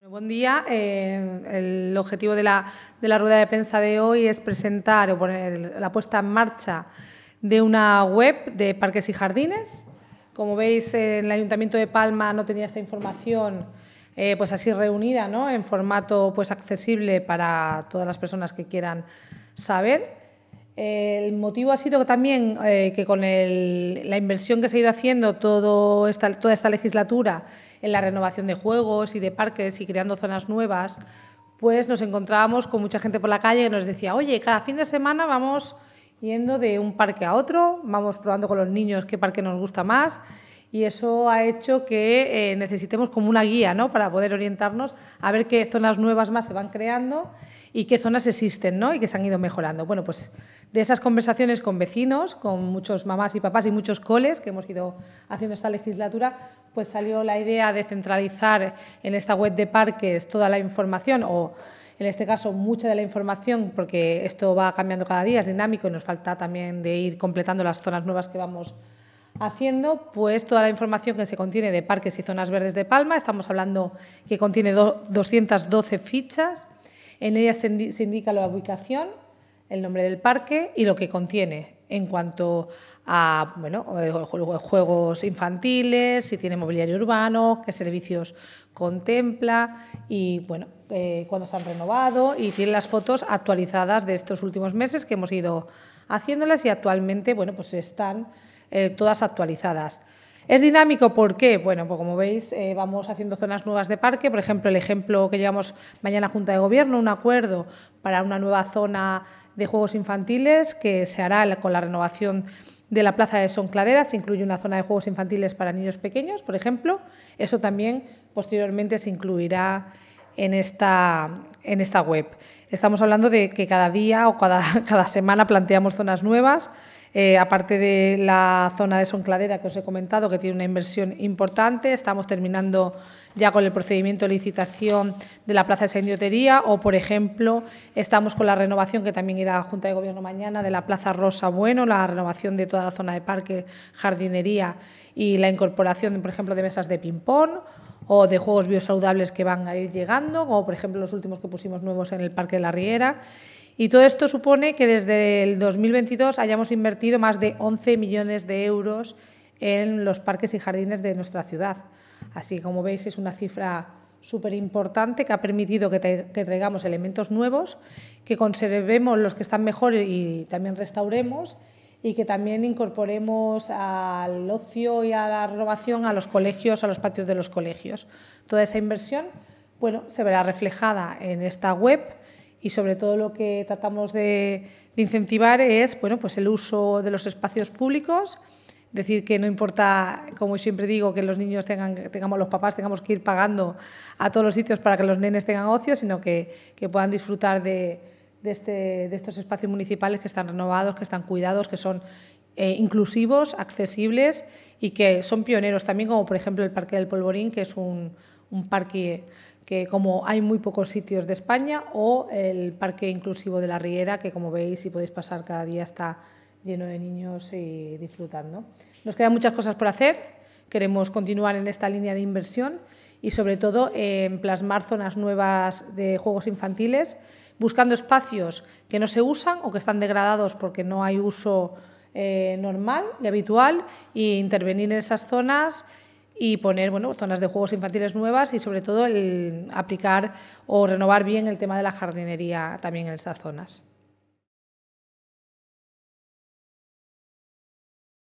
Buen día. El objetivo de la rueda de prensa de hoy es presentar o poner la puesta en marcha de una web de parques y jardines. Como veis, el Ayuntamiento de Palma no tenía esta información pues así reunida, ¿no?, en formato pues accesible para todas las personas que quieran saber. El motivo ha sido también que con la inversión que se ha ido haciendo toda esta legislatura en la renovación de juegos y de parques y creando zonas nuevas, pues nos encontrábamos con mucha gente por la calle que nos decía: oye, cada fin de semana vamos yendo de un parque a otro, vamos probando con los niños qué parque nos gusta más, y eso ha hecho que necesitemos como una guía, ¿no?, para poder orientarnos a ver qué zonas nuevas más se van creando y qué zonas existen, ¿no?, y que se han ido mejorando. Bueno, pues de esas conversaciones con vecinos, con muchos mamás y papás y muchos coles que hemos ido haciendo esta legislatura, pues salió la idea de centralizar en esta web de parques toda la información, o en este caso mucha de la información, porque esto va cambiando cada día, es dinámico y nos falta también de ir completando las zonas nuevas que vamos haciendo. Pues toda la información que se contiene de parques y zonas verdes de Palma, estamos hablando que contiene 212 fichas. En ellas se indica la ubicación, el nombre del parque y lo que contiene en cuanto a juegos infantiles, si tiene mobiliario urbano, qué servicios contempla y cuándo se han renovado, y tiene las fotos actualizadas de estos últimos meses que hemos ido haciéndolas, y actualmente pues están todas actualizadas. ¿Es dinámico? ¿Por qué? Bueno, pues como veis, vamos haciendo zonas nuevas de parque. Por ejemplo, el ejemplo que llevamos mañana a Junta de Gobierno, un acuerdo para una nueva zona de juegos infantiles que se hará con la renovación de la Plaza de Son Cladera. Se incluye una zona de juegos infantiles para niños pequeños, por ejemplo. Eso también posteriormente se incluirá en esta web. Estamos hablando de que cada día o cada semana planteamos zonas nuevas. Aparte de la zona de Son Cladera que os he comentado, que tiene una inversión importante, estamos terminando ya con el procedimiento de licitación de la Plaza de Saint-Diotería, o, por ejemplo, estamos con la renovación, que también irá a Junta de Gobierno mañana, de la Plaza Rosa Bueno, la renovación de toda la zona de parque, jardinería y la incorporación, por ejemplo, de mesas de ping-pong o de juegos biosaludables que van a ir llegando, o, por ejemplo, los últimos que pusimos nuevos en el Parque de la Riera. Y todo esto supone que desde el 2022 hayamos invertido más de 11 millones de euros en los parques y jardines de nuestra ciudad. Así que, como veis, es una cifra súper importante que ha permitido que traigamos elementos nuevos, que conservemos los que están mejor y también restauremos, y que también incorporemos al ocio y a la renovación a los colegios, a los patios de los colegios. Toda esa inversión se verá reflejada en esta web. Y sobre todo lo que tratamos de incentivar es pues el uso de los espacios públicos. Decir que no importa, como siempre digo, que los niños los papás tengamos que ir pagando a todos los sitios para que los nenes tengan ocio, sino que puedan disfrutar de estos espacios municipales que están renovados, que están cuidados, que son inclusivos, accesibles y que son pioneros también, como por ejemplo el Parque del Polvorín, que es un parque que, como hay muy pocos sitios de España, o el Parque Inclusivo de la Riera, que, como veis, si podéis pasar cada día, está lleno de niños y disfrutando. Nos quedan muchas cosas por hacer. Queremos continuar en esta línea de inversión y, sobre todo, en plasmar zonas nuevas de juegos infantiles, buscando espacios que no se usan o que están degradados porque no hay uso normal y habitual, e intervenir en esas zonas y poner zonas de juegos infantiles nuevas, y sobre todo el aplicar o renovar bien el tema de la jardinería también en estas zonas.